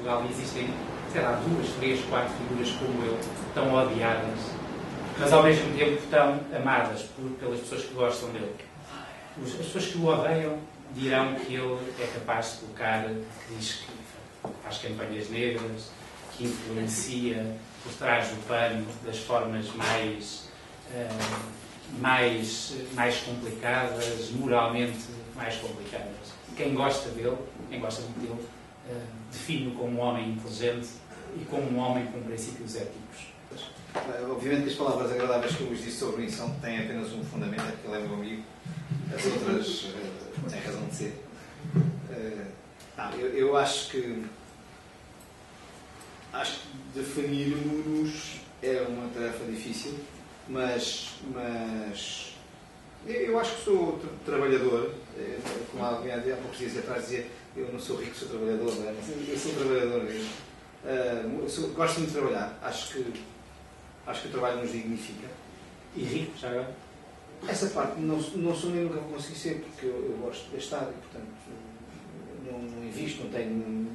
Portugal existem, sei lá, 2, 3, 4 figuras como ele, tão odiadas, mas ao mesmo tempo tão amadas pelas pessoas que gostam dele. As pessoas que o odeiam dirão que ele é capaz de colocar, que diz que faz campanhas negras, que influencia por trás do pano das formas mais complicadas, moralmente mais complicadas. Quem gosta dele, quem gosta muito dele, define-o como um homem inteligente e como um homem com princípios éticos. Obviamente que as palavras agradáveis que eu vos disse sobre isso têm apenas um fundamento, é que ele é meu amigo. As outras têm razão de ser. Eu acho que definirmos-nos é uma tarefa difícil, mas eu acho que sou trabalhador, como alguém há poucos dias atrás dizia, eu não sou rico, sou trabalhador, não é? Eu sou trabalhador mesmo. Gosto muito de trabalhar, acho que o trabalho nos dignifica. E rico, já agora? Essa parte não sou nem nunca vou conseguir ser, porque eu gosto de gastar e, portanto, não invisto, não tenho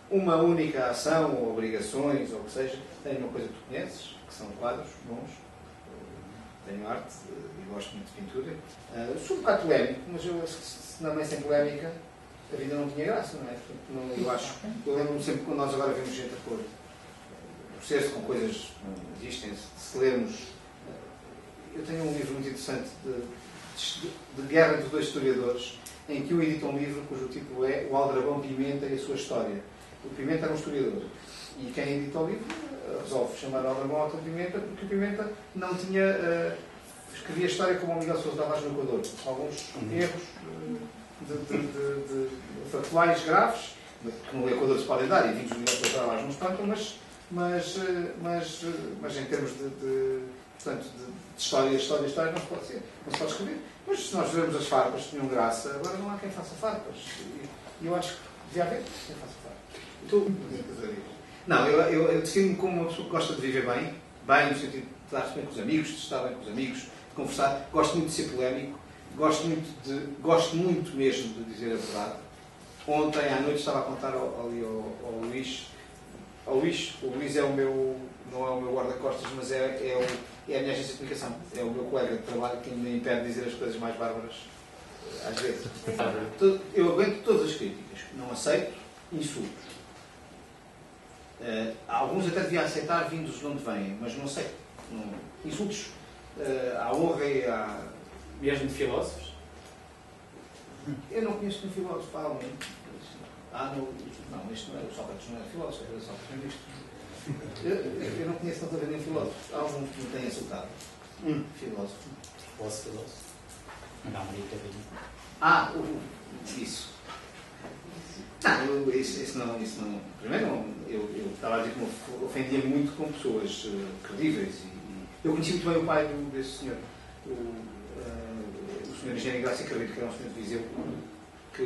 uma única ação ou obrigações ou o que seja. Tenho uma coisa que tu conheces, que são quadros bons, tenho arte e gosto muito de pintura. Sou um bocado polémico, mas se não é sem polémica, a vida não tinha graça, não é? Portanto, eu lembro-me sempre quando nós agora vemos gente a pôr processo com coisas que não existem, se lermos. Eu tenho um livro muito interessante de guerra de dois historiadores, em que um edita um livro cujo título é O Aldrabão Pimenta e a Sua História. O Pimenta era um historiador. E quem edita o livro resolve chamar Aldrabão ao Pimenta, porque o Pimenta não tinha... escrevia a história como o Miguel Sousa Tavares no Equador. Alguns erros de factuais graves, que no Equador se podem dar, e vindos do Miguel Sousa Tavares não espantam, mas em termos portanto, de história não se pode ser, não se pode escrever. Mas se nós vermos as farpas que tinham graça, agora não há quem faça farpas. E eu acho que devia haver quem faça farpas. Não, eu defino-me como uma pessoa que gosta de viver bem no sentido de estar bem com os amigos, de estar bem com os amigos, de conversar. Gosto muito de ser polémico, gosto muito mesmo de dizer a verdade. Ontem à noite estava a contar ao Luís. O Luís é não é o meu guarda-costas, mas é a minha agência de comunicação. É o meu colega de trabalho que me impede de dizer as coisas mais bárbaras, às vezes. Eu aguento todas as críticas. Não aceito insultos. Alguns até devia aceitar vindos de onde vêm, mas não aceito. Insultos à honra e à... Mesmo de filósofos? Eu não conheço nenhum filósofo, não, este não é o Sócrates, não é filósofo, é o Sócrates, não é isto. Eu não conheço tanto a ver nenhum filósofo. Há alguns que me têm insultado. Filósofo. Posso filósofo? Não, isso. Não, isso não. Primeiro, eu estava a dizer que me ofendia muito com pessoas credíveis. Eu conheci muito bem o pai desse senhor, o senhor Engenheiro Graça Carreiro, que era um senhor de Viseu, que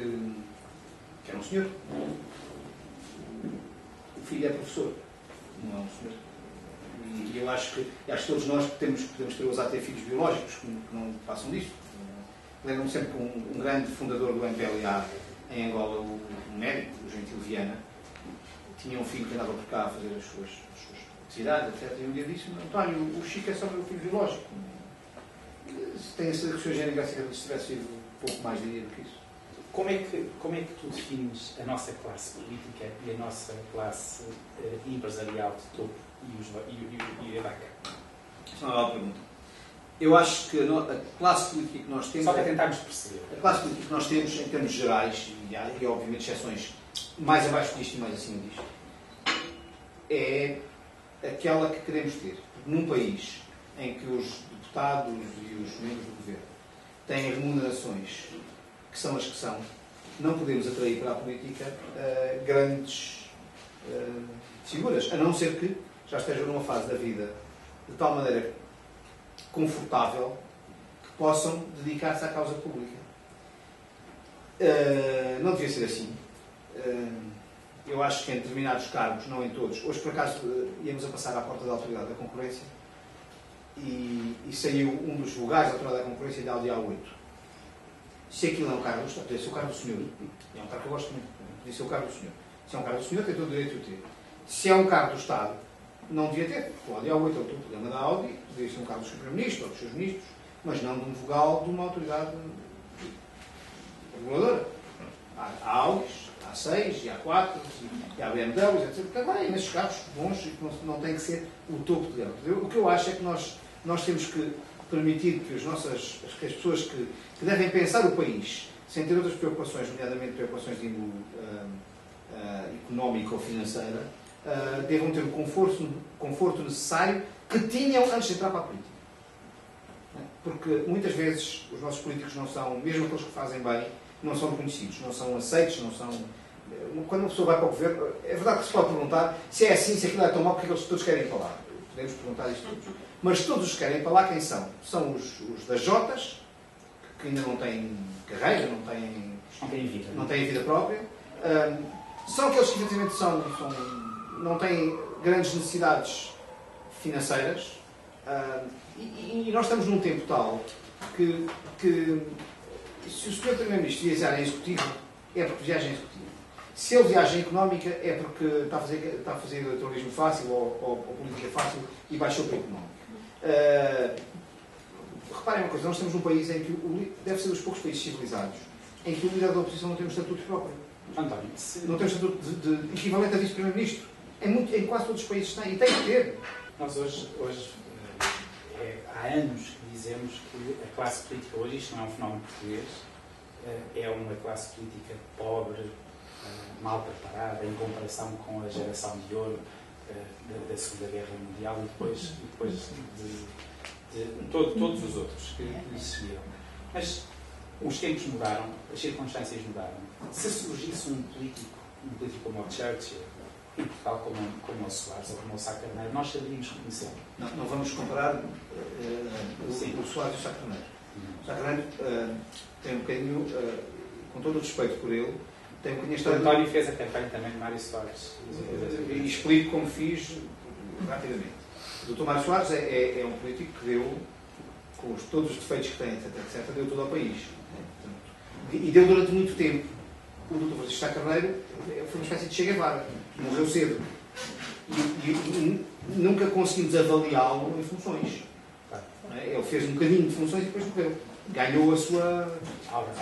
era um senhor. O filho é professor, não é um senhor. E eu acho que todos nós podemos ter ousado ter filhos biológicos que não façam disto. Lembro-me sempre que um grande fundador do MPLA em Angola, o médico, o Gentil Viana, tinha um filho que andava por cá a fazer as suas atividades, etc. E um dia disse-me: António, o Chico é só meu filho biológico. Tem a certeza que o Sr. Engenheiro Graça Carreiro, se tivesse sido um pouco mais diria do que isso. Como é que tu defines a nossa classe política e a nossa classe empresarial de topo e a vaca? Isso é uma boa pergunta. Eu acho que a classe política que nós temos... Só para tentarmos perceber. A classe política que nós temos, em termos gerais, e há obviamente exceções mais abaixo disto e mais acima disto, é aquela que queremos ter. Num país em que os deputados e os membros do governo têm remunerações que são as que são, não podemos atrair para a política grandes figuras, a não ser que já estejam numa fase da vida de tal maneira confortável que possam dedicar-se à causa pública. Não devia ser assim. Eu acho que em determinados cargos, não em todos, hoje por acaso íamos a passar à porta da Autoridade da Concorrência e saiu um dos vogais da Autoridade da Concorrência de Aldeia 8. Se aquilo é um cargo, podia ser o cargo do senhor, é um cargo que eu gosto muito, podia ser o cargo do senhor. Se é um cargo do senhor, tem todo o direito de o ter. Se é um cargo do Estado, não devia ter. Pode, ao 8 o programa da Audi, poderia ser um cargo do Primeiro-Ministro ou dos seus ministros, mas não de um vogal de uma autoridade reguladora. Há Audis, há 6, e há 4, e há BMWs, etc. Portanto, há nesses carros bons e que não têm que ser o topo de gama. O que eu acho é que nós temos que permitir que as pessoas que devem pensar o país, sem ter outras preocupações, nomeadamente preocupações de índole económica ou financeira, devam ter o conforto necessário que tinham antes de entrar para a política. Porque muitas vezes os nossos políticos não são, mesmo aqueles que fazem bem, não são reconhecidos, não são aceitos, não são... Quando uma pessoa vai para o governo, é verdade que se pode perguntar se é assim, se aquilo é tão mau, porque eles todos querem ir para lá. Podemos perguntar isto todos. Mas todos os que querem ir para lá, quem são? São os das Jotas, que ainda não têm carreira, não têm vida própria. São aqueles que efetivamente não têm grandes necessidades financeiras. E nós estamos num tempo tal que se o Sr. Primeiro-Ministro viajar em executivo, é porque viaja em executivo. Se ele viaja em económica, é porque está a fazer eleitoralismo fácil ou política fácil e baixou para a económica. Reparem uma coisa, nós estamos num país em que deve ser dos poucos países civilizados em que o líder da oposição não tem um estatuto próprio. António, não tem um estatuto de equivalente a vice-primeiro-ministro. Em quase todos os países tem, e tem que ter. Nós hoje há anos que dizemos que a classe política hoje, isto não é um fenómeno português, é uma classe política pobre, mal preparada, em comparação com a geração de ouro da Segunda Guerra Mundial e depois de todos os outros que lhe seguiram. Mas os tempos mudaram, as circunstâncias mudaram. Se surgisse um político como o Churchill, em Portugal, como o Soares ou como o Sá Carneiro, nós saberíamos reconhecê-lo. Não vamos comparar o Soares e o Sá Carneiro. O Sá Carneiro tem um bocadinho, com todo o respeito por ele, tem um bocadinho história. O António fez a campanha também de Mário Soares. E explico como fiz rapidamente. O Dr. Mário Soares é um político que deu, com todos os defeitos que tem, etc., deu tudo ao país. E deu durante muito tempo. O Dr. Francisco Sá Carneiro foi uma espécie de Che Guevara. Morreu cedo. E nunca conseguimos avaliá-lo em funções. Ele fez um bocadinho de funções e depois morreu. Ganhou a sua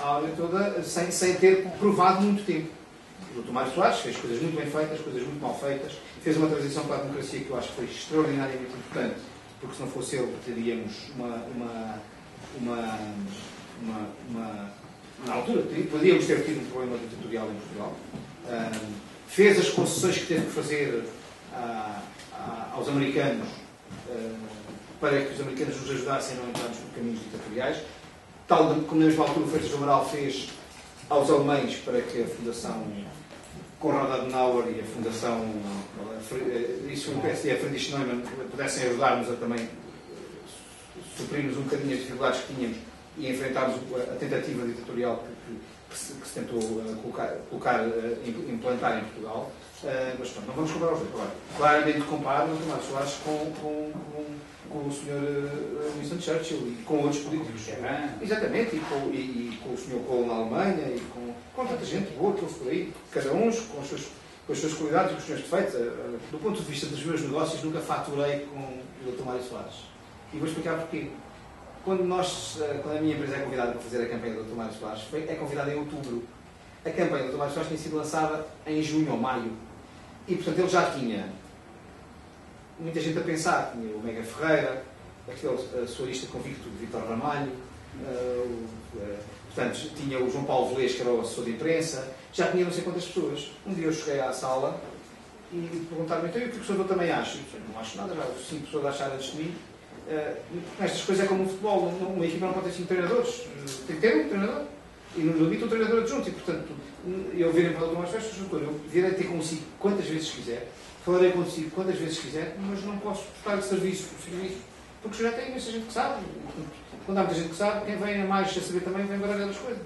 aura toda sem ter provado muito tempo. O Dr. Mário Soares fez coisas muito bem feitas, coisas muito mal feitas. Fez uma transição para a democracia que eu acho que foi extraordinariamente importante, porque se não fosse ele, teríamos na altura, poderíamos ter tido um problema ditatorial em Portugal. Fez as concessões que teve que fazer aos americanos para que os americanos nos ajudassem a não entrarmos por caminhos ditatoriais. Tal como na mesma altura o Freitas do Amaral fez aos alemães para que a Fundação Konrad Adenauer e a Fundação isso o PSD e a Friedrich Neumann pudessem ajudar-nos a também suprirmos um bocadinho as dificuldades que tínhamos e enfrentarmos a tentativa ditatorial que se tentou implantar em Portugal. Mas pronto, não vamos comparar os dois. Claramente comparo o Tomás Soares com o Sr. Winston Churchill e com outros políticos. Exatamente, e com o Sr. Kohl na Alemanha e com tanta gente boa que houve por aí, cada um com as suas qualidades e com os seus defeitos. Do ponto de vista dos meus negócios, nunca faturei com o Dr. Mário Soares. E vou explicar porquê. Quando a minha empresa é convidada para fazer a campanha do Dr. Mário Soares, é convidada em outubro. A campanha do Dr. Mário Soares tinha sido lançada em junho ou maio. E, portanto, ele já tinha muita gente a pensar. Tinha o Mega Ferreira, aquele soarista convicto de Vítor Ramalho, portanto, tinha o João Paulo Velez, que era o assessor de imprensa, já tinha não sei quantas pessoas. Um dia eu cheguei à sala e perguntaram-me, então, e o que o senhor também acha? Eu não acho nada, já houve 5 pessoas a achar antes de mim. Estas coisas é como o futebol, uma equipa não pode ter 5 treinadores, tem que ter um treinador. E no limite um treinador adjunto, e portanto, eu virei para o Dr. Mário Soares, eu virei ter consigo quantas vezes quiser, falarei consigo quantas vezes quiser, mas não posso prestar serviço, porque já tem imensa gente que sabe. Quando há muita gente que sabe, quem vem a mais a saber também vem baralhar das coisas.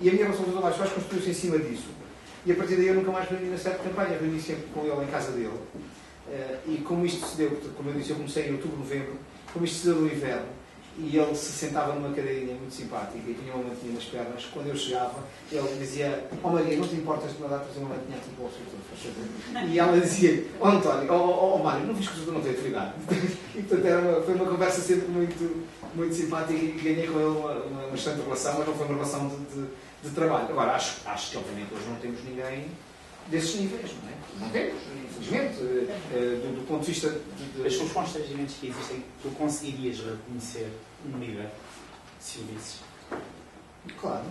E a minha relação com o Dr. Mário Soares construiu-se em cima disso. E a partir daí eu nunca mais reuni na certa campanha, reuni sempre com ele em casa dele. E como isto se deu, como eu disse, eu comecei em outubro, novembro, como isto se deu no inverno, e ele se sentava numa cadeirinha muito simpática e tinha uma mantinha nas pernas. Quando eu chegava, ele dizia: "Oh Maria, não te importas de mandar trazer uma mantinha aqui para o futuro?" E ela dizia: "Oh António, oh Mário, não fiz que eu não tenho autoridade." E portanto foi uma conversa sempre muito simpática e ganhei com ele uma excelente relação, mas não foi uma relação de trabalho. Agora, acho que obviamente hoje não temos ninguém desses níveis, não é? Não temos, infelizmente, do ponto de vista Mas com os constrangimentos que existem, tu conseguirias reconhecer um líder se o visses? Claro.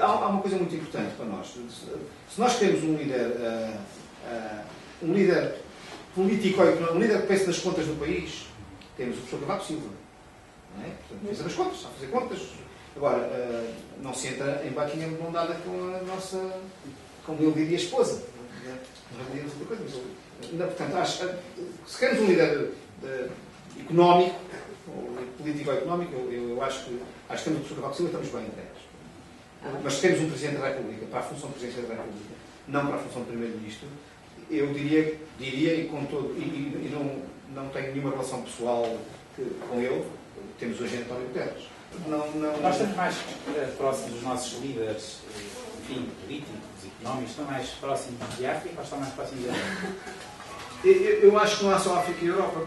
Há uma coisa muito importante para nós. Se nós queremos um líder político, um líder que pense nas contas do país, temos o professor Cavaco Silva. Não é? Portanto, pensa nas contas, sabe fazer contas. Agora, não se entra em Buckingham de mão dada com a nossa, como ele diria, esposa. Portanto, se queremos um líder económico, ou político ou económico, eu acho que temos o professor Cavaco Silva e estamos bem entregues. Mas se temos um Presidente da República para a função de Presidência da República, não para a função de Primeiro-Ministro, eu diria e com todo, e não tenho nenhuma relação pessoal com ele, temos hoje António Guterres. Nós estamos mais próximos dos nossos líderes, enfim, políticos, económicos, estão mais próximos de África ou estão mais próximos da Europa? Eu acho que não há só África e Europa.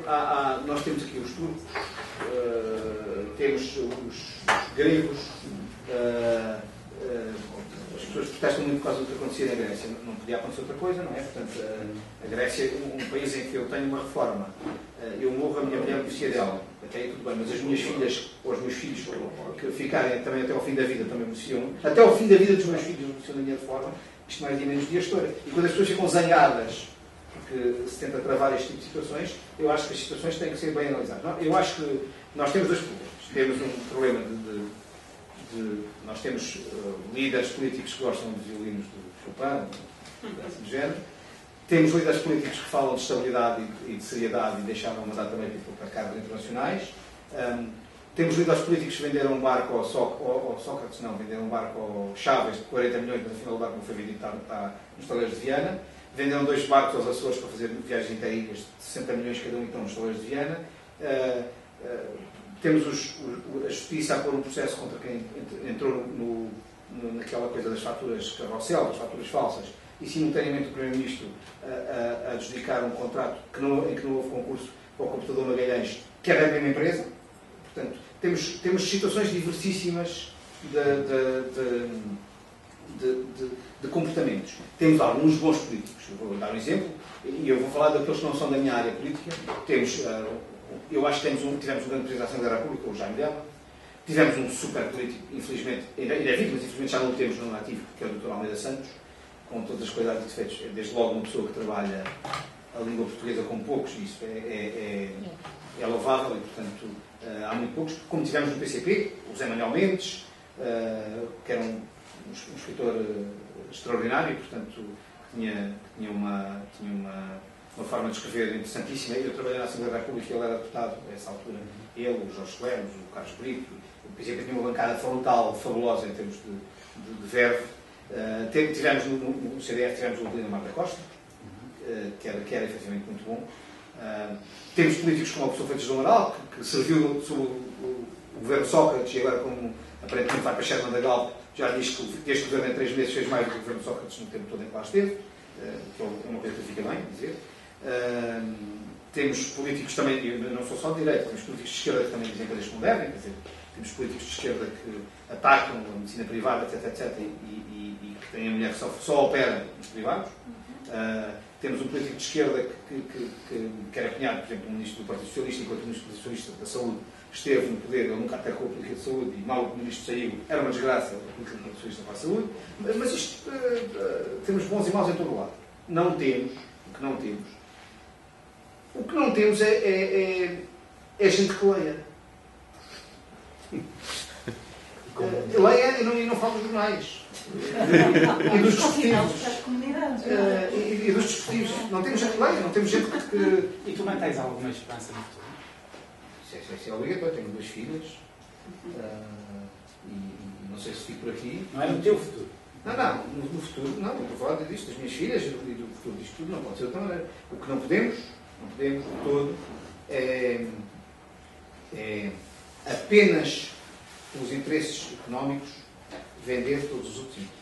Nós temos aqui os turcos, temos os gregos, as pessoas protestam muito por causa do que acontecia na Grécia. Não podia acontecer outra coisa, não é? Portanto, a Grécia é um país em que eu tenho uma reforma. Eu morro, a minha mulher beneficia dela. Até aí tudo bem, mas as minhas filhas, ou os meus filhos, que ficarem também até ao fim da vida, também beneficiam. Até ao fim da vida dos meus filhos beneficiam da minha reforma. Isto mais e menos dia estou. E quando as pessoas ficam zangadas porque se tenta travar este tipo de situações, eu acho que as situações têm que ser bem analisadas. Eu acho que nós temos dois problemas. Temos um problema nós temos líderes políticos que gostam de violinos do Chopin, do género. Temos líderes políticos que falam de estabilidade e de seriedade e deixaram mandar também para cargos internacionais. Temos líderes políticos que venderam um barco ao Sócrates, venderam um barco ao Chaves de 40 milhões, mas afinal o barco não foi vendido, está nos taleiros de Viana. Venderam 2 barcos aos Açores para fazer viagens interilhas de 60 milhões cada um, então nos taleiros de Viana. Temos a Justiça a pôr um processo contra quem entrou naquela coisa das faturas carrossel, das faturas falsas, e simultaneamente o Primeiro-Ministro a adjudicar um contrato em que não houve concurso para o computador Magalhães, que era da mesma empresa. Portanto, temos situações diversíssimas de comportamentos. Temos alguns bons políticos. Eu vou dar um exemplo, e eu vou falar daqueles que não são da minha área política. Eu acho que tivemos um grande presidente da Assembleia da República, o Jaime Dela. Tivemos um super político, infelizmente, ainda é vivo, mas infelizmente já não o temos no ativo, que é o Dr. Almeida Santos, com todas as qualidades e defeitos. Desde logo uma pessoa que trabalha a língua portuguesa com poucos, isso é louvável e, portanto, há muito poucos. Como tivemos no PCP, o José Manuel Mendes, que era um escritor extraordinário, portanto, que tinha uma forma de escrever interessantíssima. Eu trabalhei na Assembleia da República e ele era deputado a essa altura. Ele, o Jorge Lemos, o Carlos Brito. O PCP tinha uma bancada frontal fabulosa em termos de verve. Tivemos no CDF tivemos o Lino Marta Costa, que era efetivamente muito bom. Temos políticos como o professor Freitas do Amaral, que serviu sob o governo Sócrates e agora, como aparentemente vai para Sherman da Galp, já diz que este governo em 3 meses fez mais do que o governo Sócrates no tempo todo em que lá esteve, que é uma coisa que fica bem dizer. Temos políticos também, eu não sou só de direita, temos políticos de esquerda que também dizem coisas que não devem, quer dizer, temos políticos de esquerda que atacam a medicina privada, etc, e que têm a mulher que só opera nos privados. Temos um político de esquerda que era cunhado, por exemplo, um ministro do Partido Socialista, enquanto o ministro do Socialista da Saúde esteve no poder, ele nunca atacou a política de saúde e mal o ministro saiu, era uma desgraça a política do Partido Socialista para a saúde. Mas isto, temos bons e maus em todo o lado. Não temos, o que não temos é gente que leia. Leia e não fala dos jornais. E dos dispositivos. E dos dispositivos. Não temos gente que leia, não temos gente que... E tu mantens alguma esperança no futuro? Isso é obrigatório. Tenho 2 filhas. E não sei se fico por aqui. Não é no teu futuro? Não. No futuro, não. Estou a falar disto, das minhas filhas e do futuro disto tudo. Não pode ser de outra maneira. O que não podemos de todo, é é apenas os interesses económicos vender todos os outros interesses.